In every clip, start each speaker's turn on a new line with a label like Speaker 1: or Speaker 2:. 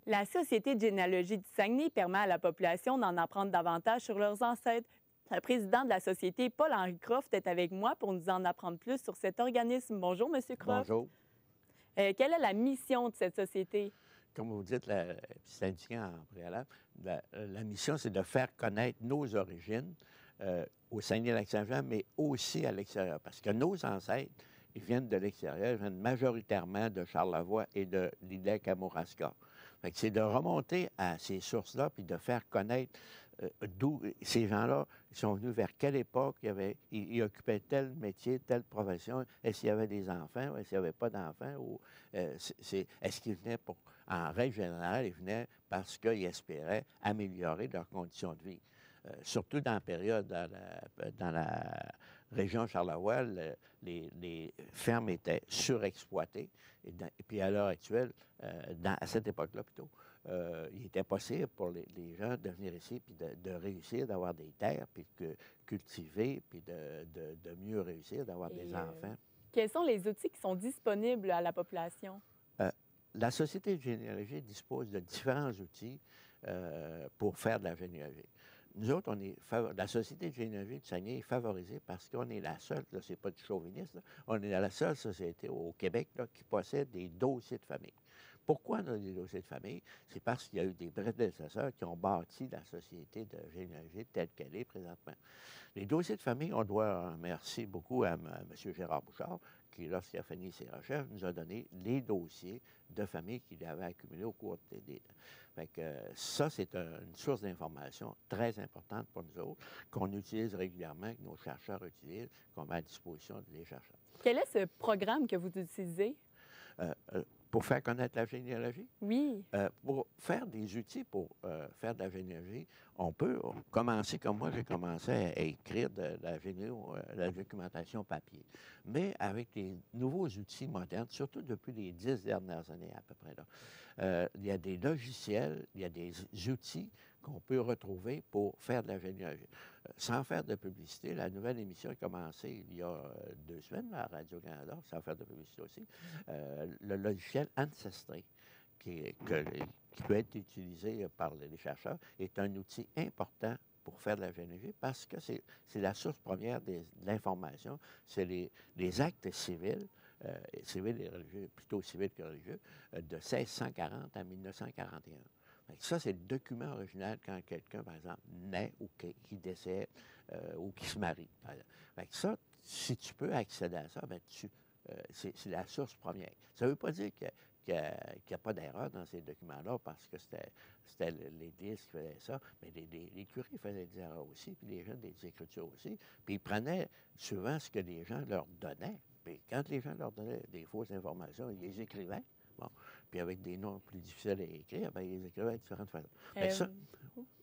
Speaker 1: La Société de généalogie du Saguenay permet à la population d'en apprendre davantage sur leurs ancêtres. Le président de la Société, Paul-Henri Croft, est avec moi pour nous en apprendre plus sur cet organisme. Bonjour, Monsieur Croft.
Speaker 2: Bonjour.
Speaker 1: Quelle est la mission de cette société?
Speaker 2: Comme vous dites, c'est indiqué en préalable, la mission, c'est de faire connaître nos origines au Saguenay-Lac-Saint-Jean, mais aussi à l'extérieur. Parce que nos ancêtres, ils viennent de l'extérieur, ils viennent majoritairement de Charlevoix et de l'île-Kamouraska. Fait que c'est de remonter à ces sources-là, puis de faire connaître d'où ces gens-là sont venus, vers quelle époque ils occupaient tel métier, telle profession, est-ce qu'il y avait des enfants, ou est-ce qu'il n'y avait pas d'enfants, ou est-ce qu'ils venaient en règle générale, ils venaient parce qu'ils espéraient améliorer leurs conditions de vie. Surtout dans la période, dans la région Charlevoix, les fermes étaient surexploitées. Et puis à l'heure actuelle, à cette époque-là plutôt, il était possible pour les gens de venir ici puis de réussir, d'avoir des terres, puis de cultiver, puis de mieux réussir, d'avoir des enfants.
Speaker 1: Quels sont les outils qui sont disponibles à la population?
Speaker 2: La Société de généalogie dispose de différents outils pour faire de la généalogie. Nous autres, la Société de généalogie du Saguenay est favorisée parce qu'on est la seule, là, c'est pas du chauvinisme, là, on est la seule société au Québec là, qui possède des dossiers de famille. Pourquoi on a des dossiers de famille? C'est parce qu'il y a eu des prédécesseurs qui ont bâti la Société de généalogie telle qu'elle est présentement. Les dossiers de famille, on doit remercier beaucoup à M. Gérard Bouchard, qui, lorsqu'il a fini ses recherches, nous a donné les dossiers de famille qu'il avait accumulés au cours des... Fait que ça, c'est une source d'information très importante pour nous autres, qu'on utilise régulièrement, que nos chercheurs utilisent, qu'on met à disposition des chercheurs.
Speaker 1: Quel est ce programme que vous utilisez?
Speaker 2: Pour faire connaître la généalogie?
Speaker 1: Oui.
Speaker 2: Pour faire des outils pour faire de la généalogie, on peut commencer, comme moi, j'ai commencé à écrire de la documentation papier. Mais avec les nouveaux outils modernes, surtout depuis les 10 dernières années à peu près, là, il y a des logiciels, il y a des outils qu'on peut retrouver pour faire de la généalogie. Sans faire de publicité, la nouvelle émission a commencé il y a 2 semaines à Radio-Canada, sans faire de publicité aussi, le logiciel Ancestry, qui peut être utilisé par les chercheurs, est un outil important pour faire de la généalogie parce que c'est la source première de l'information. C'est les actes civils, civils et religieux, plutôt civils que religieux, de 1640 à 1941. Ça, c'est le document original quand quelqu'un, par exemple, naît ou qui décède ou qui se marie. Ça, si tu peux accéder à ça, c'est la source première. Ça ne veut pas dire qu'il n'y a pas d'erreur dans ces documents-là parce que c'était l'Église qui faisait ça, mais les curés faisaient des erreurs aussi, puis les gens des écritures aussi. Puis ils prenaient souvent ce que les gens leur donnaient. Puis quand les gens leur donnaient des fausses informations, ils les écrivaient. Bon. Puis avec des noms plus difficiles à écrire, bien, ils écrivaient de différentes façons.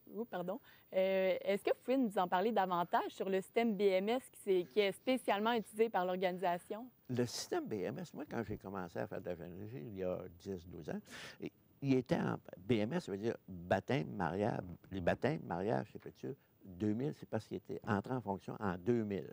Speaker 1: Oui, pardon. Est-ce que vous pouvez nous en parler davantage sur le système BMS qui est spécialement utilisé par l'organisation?
Speaker 2: Le système BMS, moi, quand j'ai commencé à faire de la généalogie il y a 10-12 ans, il était en BMS, ça veut dire baptême, mariage. Les baptêmes, mariage, sépulture, 2000, c'est parce qu'il était entré en fonction en 2000.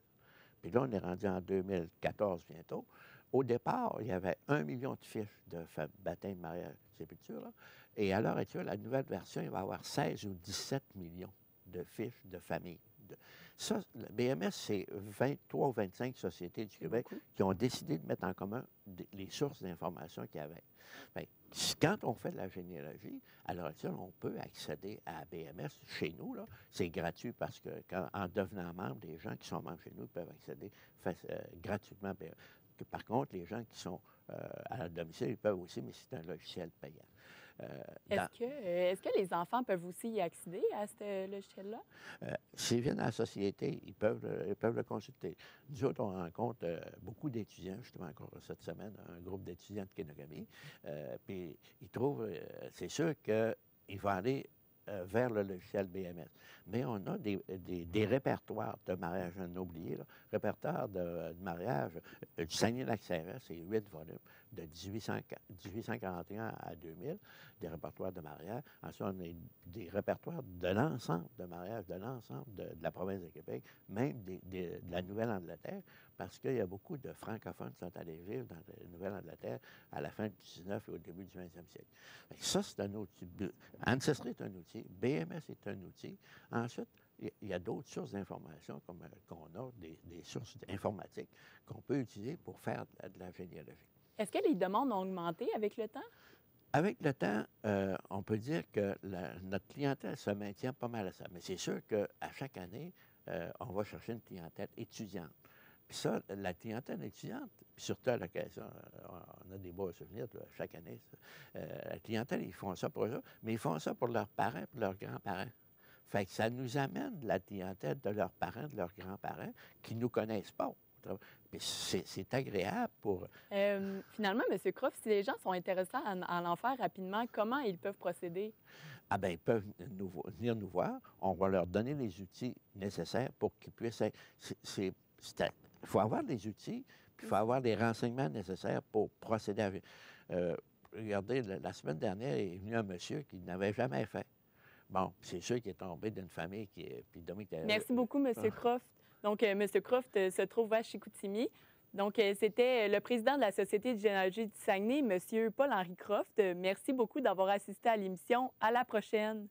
Speaker 2: Puis là, on est rendu en 2014 bientôt. Au départ, il y avait 1 million de fiches de baptême, mariage, sépulture. Là. Et à l'heure actuelle, la nouvelle version, il va y avoir 16 ou 17 millions de fiches de famille. Ça, le BMS, c'est 23 ou 25 sociétés du Québec qui ont décidé de mettre en commun les sources d'informations qu'il y avait. Bien, quand on fait de la généalogie, à l'heure actuelle, on peut accéder à BMS chez nous. C'est gratuit parce que, en devenant membre, les gens qui sont membres chez nous peuvent accéder gratuitement à BMS. Par contre, les gens qui sont à domicile, ils peuvent aussi, mais c'est un logiciel payant.
Speaker 1: Est-ce que les enfants peuvent aussi y accéder à ce logiciel-là?
Speaker 2: S'ils viennent à la société, ils peuvent le consulter. Nous autres, on rencontre beaucoup d'étudiants, justement encore cette semaine, un groupe d'étudiants de Kenogami. Puis ils trouvent, c'est sûr qu'ils vont aller vers le logiciel BMS. Mais on a des répertoires de mariage, on a oublié, répertoire de mariage du Saguenay-Lac-Saint-Jean, c'est 8 volumes. de 1841 à 2000, des répertoires de mariage. Ensuite, on a des répertoires de l'ensemble de mariage, de l'ensemble de la province de Québec, même de la Nouvelle-Angleterre, parce qu'il y a beaucoup de francophones qui sont allés vivre dans la Nouvelle-Angleterre à la fin du 19 et au début du 20e siècle. Fait que ça, c'est un outil. Ancestry est un outil, BMS est un outil. Ensuite, il y a d'autres sources d'information qu'on a, des sources informatiques qu'on peut utiliser pour faire de la généalogie.
Speaker 1: Est-ce que les demandes ont augmenté avec le temps?
Speaker 2: Avec le temps, on peut dire que notre clientèle se maintient pas mal à ça. Mais c'est sûr qu'à chaque année, on va chercher une clientèle étudiante. Puis ça, la clientèle étudiante, puis surtout à l'occasion, on a des beaux souvenirs chaque année. La clientèle, ils font ça pour eux, mais ils font ça pour leurs parents et leurs grands-parents. Fait que ça nous amène la clientèle de leurs parents, de leurs grands-parents, qui ne nous connaissent pas. Puis c'est agréable pour...
Speaker 1: Finalement, M. Croft, si les gens sont intéressés à en faire rapidement, comment ils peuvent procéder?
Speaker 2: Ah bien, ils peuvent venir nous voir. On va leur donner les outils nécessaires pour qu'ils puissent être... Il faut avoir des outils, puis il faut avoir les renseignements nécessaires pour procéder à... regardez, la semaine dernière, il est venu un monsieur qui n'avait jamais fait. Bon, c'est sûr qu'il est tombé d'une famille qui est épidémique.
Speaker 1: Merci beaucoup, M. Croft. Donc, M. Croft se trouve à Chicoutimi. Donc, c'était le président de la Société de généalogie du Saguenay, M. Paul-Henri Croft. Merci beaucoup d'avoir assisté à l'émission. À la prochaine.